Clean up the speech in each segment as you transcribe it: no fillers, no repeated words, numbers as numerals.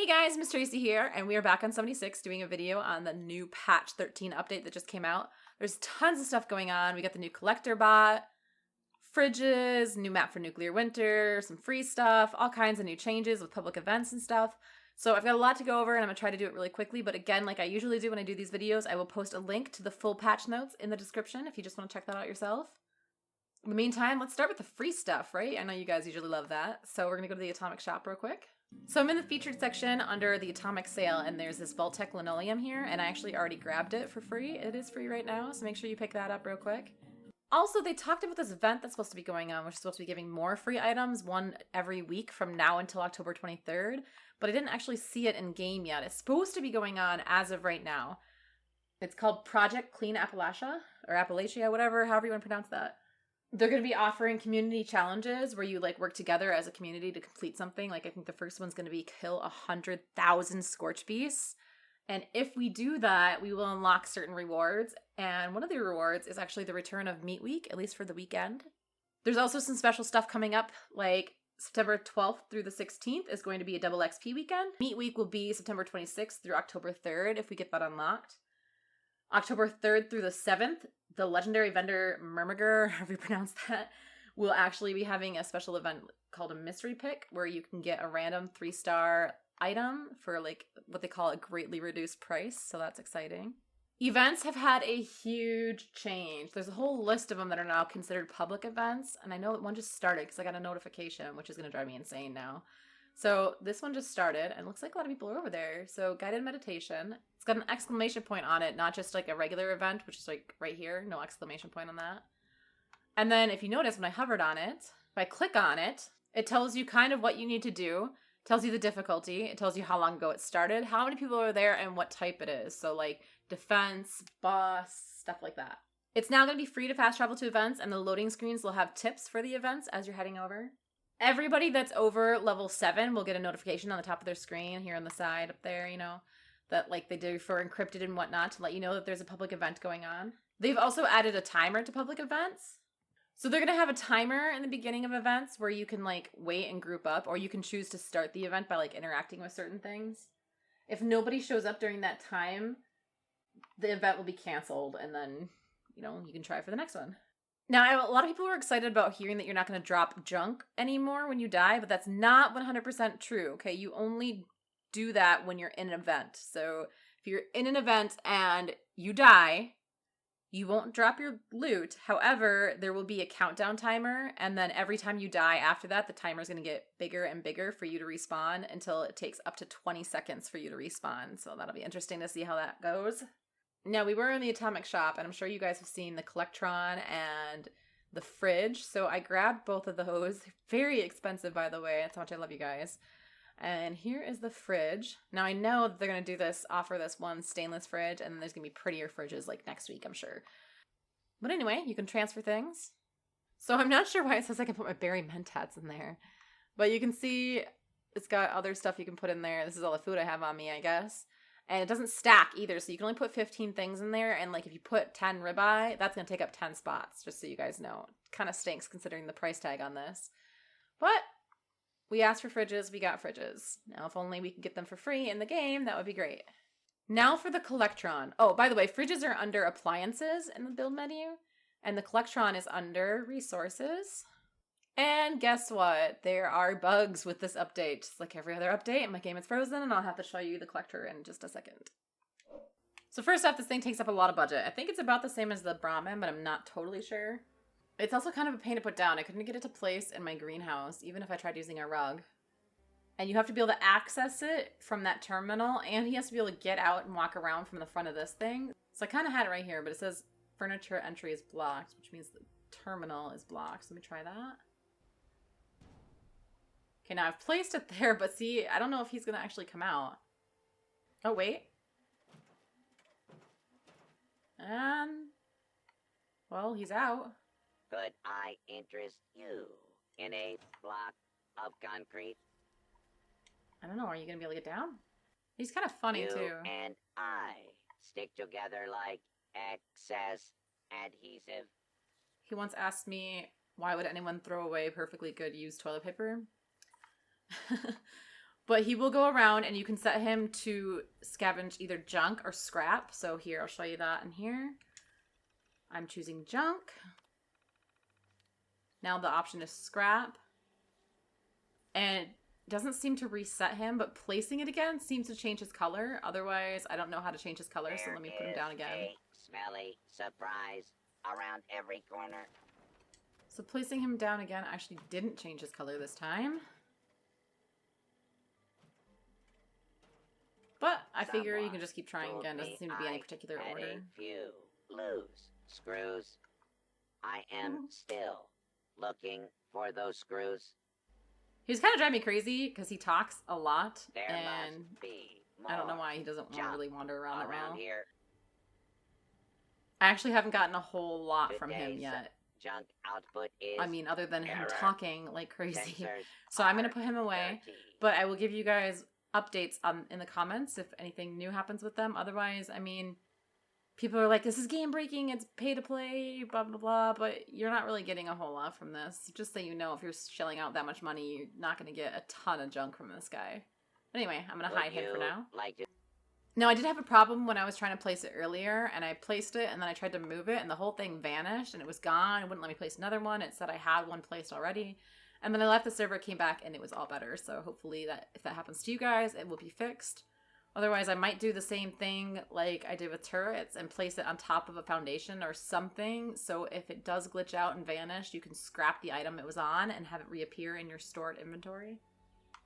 Hey guys, Miss Tracy here, and we are back on 76 doing a video on the new patch 13 update that just came out. There's tons of stuff going on. We got the new Collectorbot, fridges, new map for nuclear winter, some free stuff, all kinds of new changes with public events and stuff. So I've got a lot to go over, and I'm going to try to do it really quickly, but again, like I usually do when I do these videos, I will post a link to the full patch notes in the description if you just want to check that out yourself. In the meantime, let's start with the free stuff, right? I know you guys usually love that. So we're going to go to the Atomic shop real quick. So I'm in the featured section under the Atomic sale, and there's this Vault-Tec linoleum here, and I actually already grabbed it for free. It is free right now, so make sure you pick that up real quick. Also, they talked about this event that's supposed to be going on, which is supposed to be giving more free items, one every week from now until October 23rd, but I didn't actually see it in game yet. It's supposed to be going on as of right now. It's called Project Clean Appalachia, or Appalachia, whatever, however you want to pronounce that. They're going to be offering community challenges where you like work together as a community to complete something. Like I think the first one's going to be kill 100,000 scorch beasts. And if we do that, we will unlock certain rewards. And one of the rewards is actually the return of Meat Week, at least for the weekend. There's also some special stuff coming up, like September 12th through the 16th is going to be a double XP weekend. Meat Week will be September 26th through October 3rd if we get that unlocked. October 3rd through the 7th, the legendary vendor Murmugger, however you pronounce that, will actually be having a special event called a mystery pick where you can get a random 3-star item for like what they call a greatly reduced price. So that's exciting. Events have had a huge change. There's a whole list of them that are now considered public events. And I know that one just started because I got a notification, which is going to drive me insane now. So this one just started, and it looks like a lot of people are over there. So guided meditation. It's got an exclamation point on it, not just like a regular event, which is like right here. No exclamation point on that. And then if you notice, when I hovered on it, if I click on it, it tells you kind of what you need to do. It tells you the difficulty. It tells you how long ago it started, how many people are there, and what type it is. So like defense, boss, stuff like that. It's now going to be free to fast travel to events, and the loading screens will have tips for the events as you're heading over. Everybody that's over level 7 will get a notification on the top of their screen here on the side up there, you know, that like they do for encrypted and whatnot to let you know that there's a public event going on. They've also added a timer to public events. So they're going to have a timer in the beginning of events where you can like wait and group up, or you can choose to start the event by like interacting with certain things. If nobody shows up during that time, the event will be canceled, and then, you know, you can try for the next one. Now, a lot of people were excited about hearing that you're not going to drop junk anymore when you die, but that's not 100% true, okay? You only do that when you're in an event. So if you're in an event and you die, you won't drop your loot. However, there will be a countdown timer, and then every time you die after that, the timer is going to get bigger and bigger for you to respawn until it takes up to 20 seconds for you to respawn. So that'll be interesting to see how that goes. Now, we were in the Atomic shop, and I'm sure you guys have seen the Collectron and the fridge. So I grabbed both of those. Very expensive, by the way. That's how much I love you guys. And here is the fridge. Now, I know that they're going to do this, offer this one stainless fridge, and then there's going to be prettier fridges like next week, I'm sure. But anyway, you can transfer things. So I'm not sure why it says I can put my berry mentats in there. But you can see it's got other stuff you can put in there. This is all the food I have on me, I guess. And it doesn't stack either, so you can only put 15 things in there, and like if you put 10 ribeye, that's going to take up 10 spots, just so you guys know. Kind of stinks considering the price tag on this. But we asked for fridges, we got fridges. Now if only we could get them for free in the game, that would be great. Now for the Collectron. Oh, by the way, fridges are under appliances in the build menu, and the Collectron is under resources. And guess what? There are bugs with this update. Just like every other update, my game is frozen, and I'll have to show you the collector in just a second. So first off, this thing takes up a lot of budget. I think it's about the same as the Brahmin, but I'm not totally sure. It's also kind of a pain to put down. I couldn't get it to place in my greenhouse, even if I tried using a rug. And you have to be able to access it from that terminal, and he has to be able to get out and walk around from the front of this thing. So I kind of had it right here, but it says furniture entry is blocked, which means the terminal is blocked. So let me try that. Okay, now I've placed it there, but see, I don't know if he's going to actually come out. Oh, wait. And, well, he's out. Could I interest you in a block of concrete? I don't know, are you going to be able to get down? He's kind of funny, you too. And I stick together like excess adhesive. He once asked me, why would anyone throw away perfectly good used toilet paper? But he will go around and you can set him to scavenge either junk or scrap. So here, I'll show you that in here. I'm choosing junk. Now the option is scrap. And it doesn't seem to reset him, but placing it again seems to change his color. Otherwise, I don't know how to change his color, so let me put him down again. A smelly surprise around every corner. So placing him down again actually didn't change his color this time. But I figure you can just keep trying again. Doesn't seem to be any particular order. A few loose screws. I am still looking for those screws. He's kind of driving me crazy because he talks a lot. There and must be more. I don't know why he doesn't want to really wander around that well. Here. I actually haven't gotten a whole lot from him yet. Junk output is I mean, other than him error. talking like crazy. Sensors So I'm going are to put him away. dirty. But I will give you guys updates in the comments if anything new happens with them. Otherwise, I mean, people are like, this is game breaking, it's pay to play, blah, blah, blah. But you're not really getting a whole lot from this. Just so you know, if you're shelling out that much money, you're not going to get a ton of junk from this guy. Anyway, I'm going to hide him for now. Like to Now, I did have a problem when I was trying to place it earlier, and I placed it, and then I tried to move it, and the whole thing vanished, and it was gone. It wouldn't let me place another one. It said I had one placed already. And then I left the server, came back, and it was all better. So hopefully that if that happens to you guys, it will be fixed. Otherwise, I might do the same thing like I did with turrets and place it on top of a foundation or something. So if it does glitch out and vanish, you can scrap the item it was on and have it reappear in your stored inventory.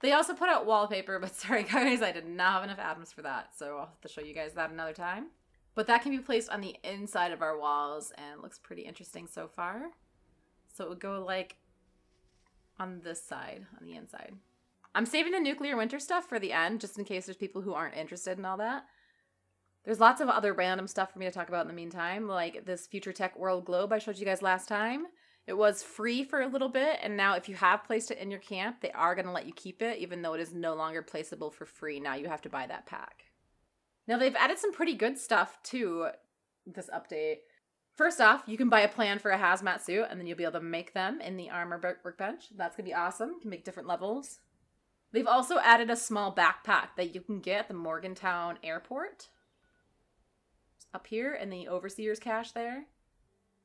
They also put out wallpaper, but sorry guys, I did not have enough atoms for that. So I'll have to show you guys that another time. But that can be placed on the inside of our walls and it looks pretty interesting so far. So it would go like on this side, on the inside. I'm saving the nuclear winter stuff for the end, just in case there's people who aren't interested in all that. There's lots of other random stuff for me to talk about in the meantime, like this Future Tech World Globe I showed you guys last time. It was free for a little bit, and now if you have placed it in your camp, they are going to let you keep it, even though it is no longer placeable for free. Now you have to buy that pack. Now they've added some pretty good stuff to this update. First off, you can buy a plan for a hazmat suit, and then you'll be able to make them in the armor workbench. That's going to be awesome. You can make different levels. They've also added a small backpack that you can get at the Morgantown Airport. It's up here in the Overseer's cache there.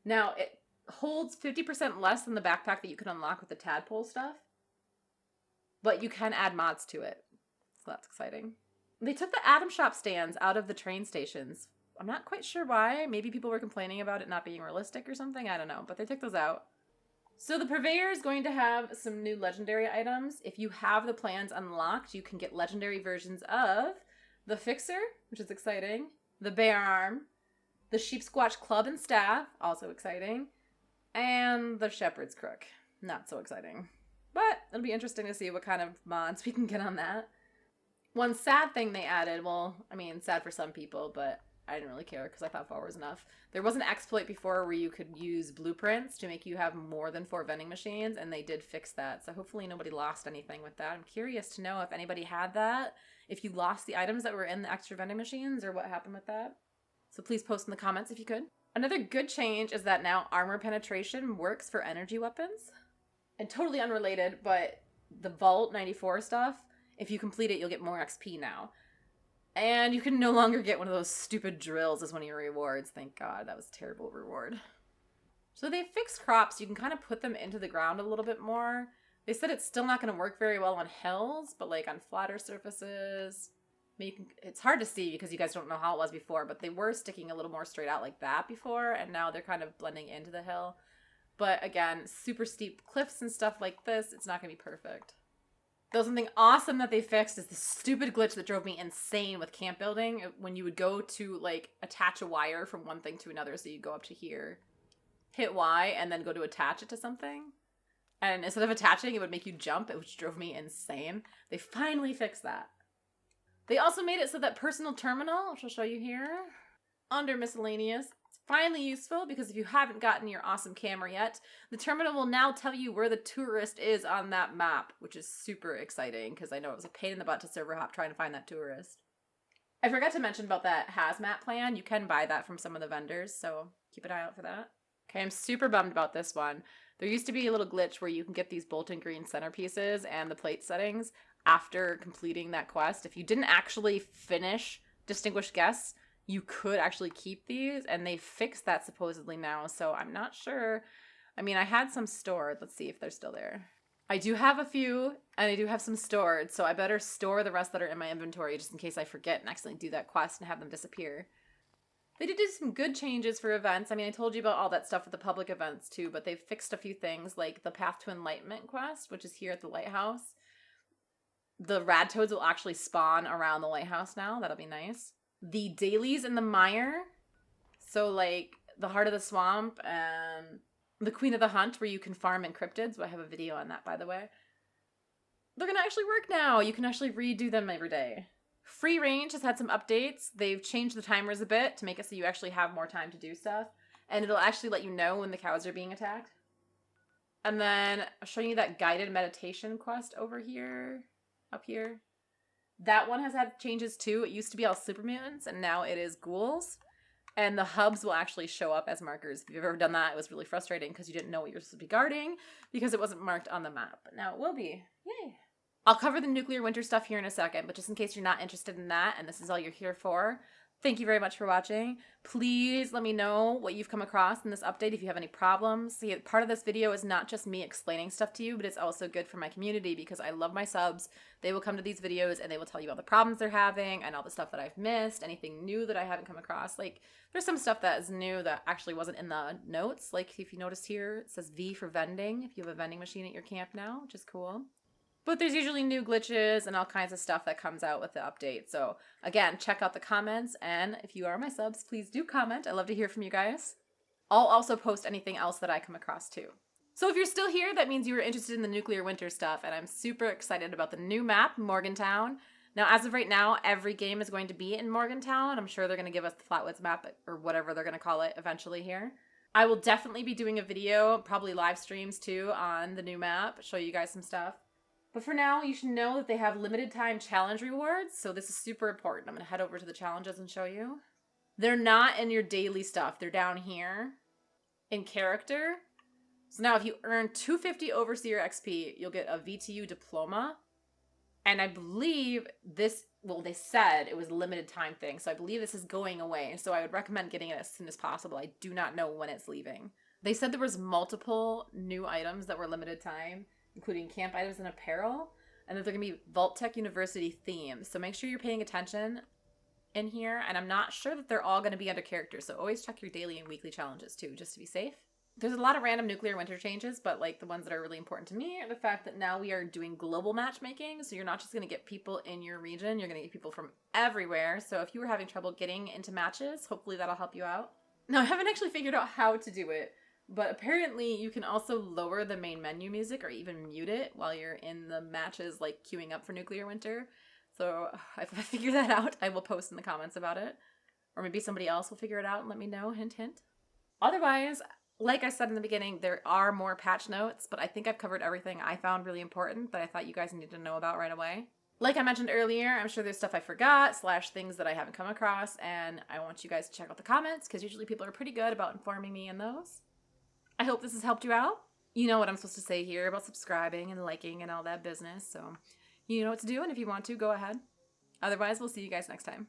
Now, it holds 50% less than the backpack that you can unlock with the tadpole stuff. But you can add mods to it. So that's exciting. They took the Atom Shop stands out of the train stations. I'm not quite sure why. Maybe people were complaining about it not being realistic or something. I don't know. But they took those out. So the Purveyor is going to have some new legendary items. If you have the plans unlocked, you can get legendary versions of the Fixer, which is exciting, the Bear Arm, the Sheep Squatch Club and Staff, also exciting, and the Shepherd's Crook. Not so exciting. But it'll be interesting to see what kind of mods we can get on that. One sad thing they added, well, I mean, sad for some people, but I didn't really care because I thought 4 was enough. There was an exploit before where you could use blueprints to make you have more than 4 vending machines, and they did fix that. So hopefully nobody lost anything with that. I'm curious to know if anybody had that, if you lost the items that were in the extra vending machines, or what happened with that. So please post in the comments if you could. Another good change is that now armor penetration works for energy weapons. And totally unrelated, but the Vault 94 stuff, if you complete it, you'll get more XP now. And you can no longer get one of those stupid drills as one of your rewards. Thank God, that was a terrible reward. So they fixed crops. You can kind of put them into the ground a little bit more. They said it's still not going to work very well on hills, but like on flatter surfaces. I mean, it's hard to see because you guys don't know how it was before, but they were sticking a little more straight out like that before, and now they're kind of blending into the hill. But again, super steep cliffs and stuff like this, it's not going to be perfect. Though something awesome that they fixed is the stupid glitch that drove me insane with camp building. When you would go to, like, attach a wire from one thing to another, so you go up to here, hit Y, and then go to attach it to something. And instead of attaching, it would make you jump, which drove me insane. They finally fixed that. They also made it so that personal terminal, which I'll show you here, under miscellaneous, it's finally useful because if you haven't gotten your awesome camera yet, the terminal will now tell you where the tourist is on that map, which is super exciting because I know it was a pain in the butt to server hop trying to find that tourist. I forgot to mention about that hazmat plan. You can buy that from some of the vendors, so keep an eye out for that. Okay, I'm super bummed about this one. There used to be a little glitch where you can get these Bolton Green centerpieces and the plate settings. after completing that quest. If you didn't actually finish Distinguished Guests, you could actually keep these, and they fixed that supposedly now, so I'm not sure. I mean, I had some stored. Let's see if they're still there. I do have a few, and I do have some stored, so I better store the rest that are in my inventory just in case I forget and accidentally do that quest and have them disappear. They did do some good changes for events. I mean, I told you about all that stuff with the public events too, but they've fixed a few things, like the Path to Enlightenment quest, which is here at the lighthouse. The rad toads will actually spawn around the lighthouse now. That'll be nice. The dailies in the mire, so like the Heart of the Swamp and the Queen of the Hunt, where you can farm encryptids. I have a video on that, by the way. They're going to actually work now. You can actually redo them every day. Free range has had some updates. They've changed the timers a bit to make it so you actually have more time to do stuff. And it'll actually let you know when the cows are being attacked. And then I'm showing you that guided meditation quest over here, up here. That one has had changes too. It used to be all super mutants, and now it is ghouls. And the hubs will actually show up as markers. If you've ever done that, it was really frustrating because you didn't know what you were supposed to be guarding because it wasn't marked on the map. But now it will be. Yay. I'll cover the nuclear winter stuff here in a second, but just in case you're not interested in that and this is all you're here for, thank you very much for watching. Please let me know what you've come across in this update if you have any problems. See, part of this video is not just me explaining stuff to you, but it's also good for my community because I love my subs. They will come to these videos and they will tell you all the problems they're having and all the stuff that I've missed, anything new that I haven't come across. Like, there's some stuff that is new that actually wasn't in the notes. Like, if you notice here, it says V for vending, if you have a vending machine at your camp now, which is cool. But there's usually new glitches and all kinds of stuff that comes out with the update. So again, check out the comments. And if you are my subs, please do comment. I love to hear from you guys. I'll also post anything else that I come across too. So if you're still here, that means you were interested in the nuclear winter stuff. And I'm super excited about the new map, Morgantown. Now, as of right now, every game is going to be in Morgantown. I'm sure they're going to give us the Flatwoods map or whatever they're going to call it eventually here. I will definitely be doing a video, probably live streams too, on the new map, show you guys some stuff. But for now, you should know that they have limited time challenge rewards, so this is super important. I'm going to head over to the challenges and show you. They're not in your daily stuff. They're down here in character. So now if you earn 250 Overseer XP, you'll get a VTU diploma. And I believe this, well, they said it was a limited time thing, so I believe this is going away. So I would recommend getting it as soon as possible. I do not know when it's leaving. They said there was multiple new items that were limited time, including camp items and apparel, and that they're going to be Vault Tech University themed. So make sure you're paying attention in here, and I'm not sure that they're all going to be under character, so always check your daily and weekly challenges too, just to be safe. There's a lot of random nuclear winter changes, but like the ones that are really important to me are the fact that now we are doing global matchmaking, so you're not just going to get people in your region, you're going to get people from everywhere. So if you were having trouble getting into matches, hopefully that'll help you out. Now, I haven't actually figured out how to do it, but apparently you can also lower the main menu music or even mute it while you're in the matches, like queuing up for nuclear winter. So if I figure that out, I will post in the comments about it. Or maybe somebody else will figure it out and let me know, hint, hint. Otherwise, like I said in the beginning, there are more patch notes, but I think I've covered everything I found really important that I thought you guys needed to know about right away. Like I mentioned earlier, I'm sure there's stuff I forgot, / things that I haven't come across, and I want you guys to check out the comments, because usually people are pretty good about informing me in those. I hope this has helped you out. You know what I'm supposed to say here about subscribing and liking and all that business, so you know what to do, and if you want to, go ahead. Otherwise, we'll see you guys next time.